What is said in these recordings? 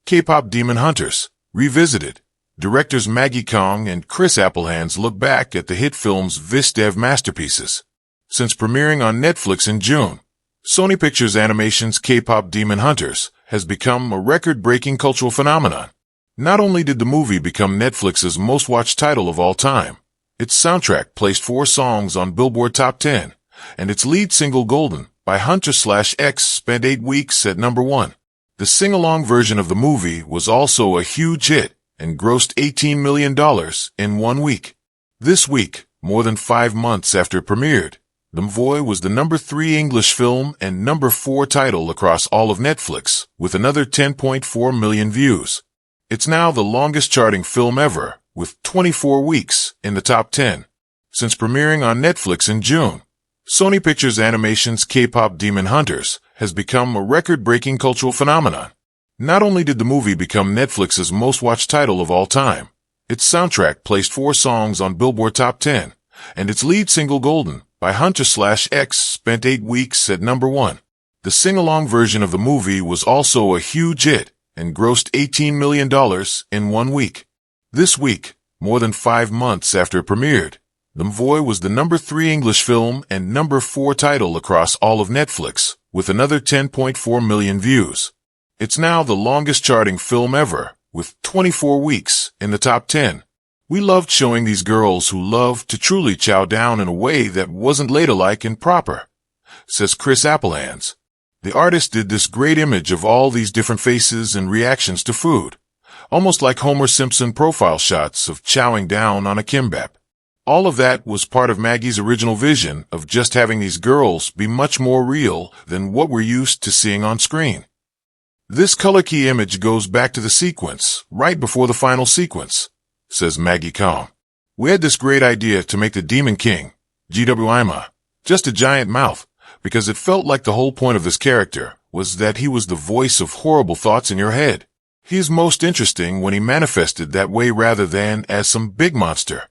K-pop Demon Hunters, Revisited. Directors Maggie Kang and Appelhans look back at the hit film's vis-dev masterpieces. Since premiering on Netflix in June, Sony Pictures Animation's K-pop Demon Hunters has become a record-breaking cultural phenomenon. Not only did the movie become Netflix's most-watched title of all time, its soundtrack placed 4 songs on Billboard Top 10, and its lead single Golden by Huntr/X spent 8 weeks at number 1. The sing-along version of the movie was also a huge hit and grossed $18 million in 1 week. This week, more than 5 months after it premiered, Mvoie was the number 3 English film and number 4 title across all of Netflix, with another 10.4 million views. It's now the longest charting film ever, with 24 weeks in the top 10. Since premiering on Netflix in June, Sony Pictures Animation's K-pop Demon Hunters has become a record-breaking cultural phenomenon. Not only did the movie become Netflix's most-watched title of all time, its soundtrack placed 4 songs on Billboard Top 10, and its lead single Golden by Huntr/X spent 8 weeks at number 1. The sing-along version of the movie was also a huge hit and grossed $18 million in 1 week. This week, more than 5 months after it premiered, Mvoie was the number 3 English film and number 4 title across all of Netflix, with another 10.4 million views. It's now the longest charting film ever, with 24 weeks in the top 10. We loved showing these girls who love to truly chow down in a way that wasn't ladylike and proper, says Appelhans. The artist did this great image of all these different faces and reactions to food, almost like Homer Simpson profile shots of chowing down on a kimbap. All of that was part of Maggie's original vision of just having these girls be much more real than what we're used to seeing on screen. This color key image goes back to the sequence, right before the final sequence, says Maggie Kang. We had this great idea to make the Demon King, Gwima, just a giant mouth, because it felt like the whole point of this character was that he was the voice of horrible thoughts in your head. He is most interesting when he manifested that way rather than as some big monster.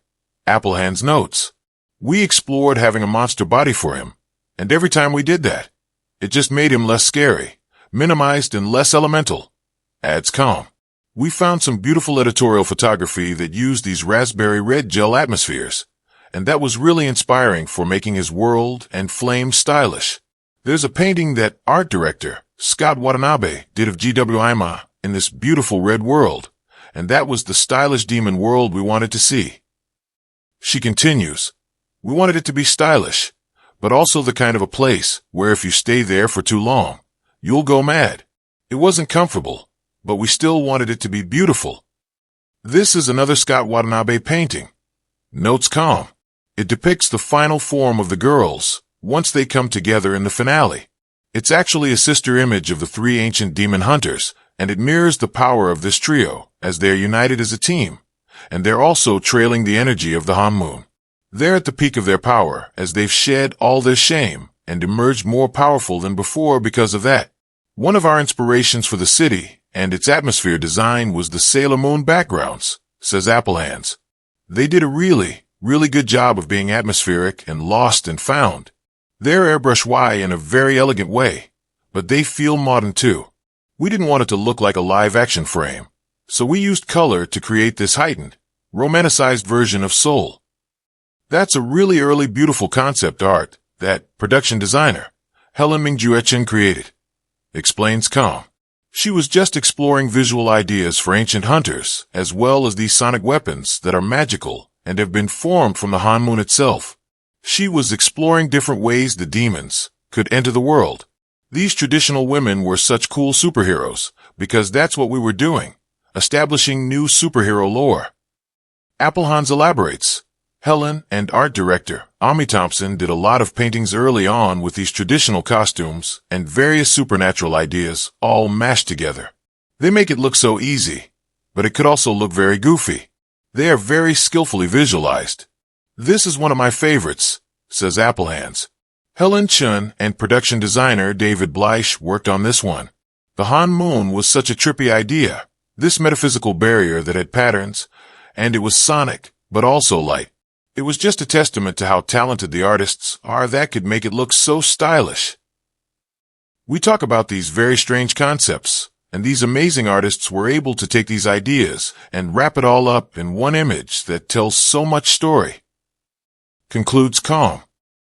Appelhans notes. We explored having a monster body for him, and every time we did that, it just made him less scary, minimized and less elemental, adds Kang. We found some beautiful editorial photography that used these raspberry red gel atmospheres, and that was really inspiring for making his world and flames stylish. There's a painting that art director Scott Watanabe did of Gwima in this beautiful red world, and that was the stylish demon world we wanted to see. She continues, we wanted it to be stylish, but also the kind of a place where if you stay there for too long, you'll go mad. It wasn't comfortable, but we still wanted it to be beautiful. This is another Scott Watanabe painting, notes Kang. It depicts the final form of the girls once they come together in the finale. It's actually a sister image of the 3 ancient demon hunters, and it mirrors the power of this trio as they're united as a team, and they're also trailing the energy of the Han Moon. They're at the peak of their power as they've shed all their shame and emerged more powerful than before because of that. One of our inspirations for the city and its atmosphere design was the Sailor Moon backgrounds, says Appelhans. They did a really good job of being atmospheric and lost and found. They're airbrush Y in a very elegant way, but they feel modern too. We didn't want it to look like a live-action frame, so we used color to create this heightened, romanticized version of Soul. That's a really early beautiful concept art that production designer Helen Mingjuechen created, explains Kang. She was just exploring visual ideas for ancient hunters as well as these sonic weapons that are magical and have been formed from the Han Moon itself. She was exploring different ways the demons could enter the world. These traditional women were such cool superheroes because that's what we were doing, establishing new superhero lore. Appelhans elaborates. Helen and art director Ami Thompson did a lot of paintings early on with these traditional costumes and various supernatural ideas all mashed together. They make it look so easy, but it could also look very goofy. They are very skillfully visualized. This is one of my favorites, says Appelhans. Helen Chun and production designer David Bleich worked on this one. The Han Moon was such a trippy idea, this metaphysical barrier that had patterns, and it was sonic, but also light. It was just a testament to how talented the artists are that could make it look so stylish. We talk about these very strange concepts And these amazing artists were able to take these ideas and wrap it all up in one image that tells so much story. Concludes Kang.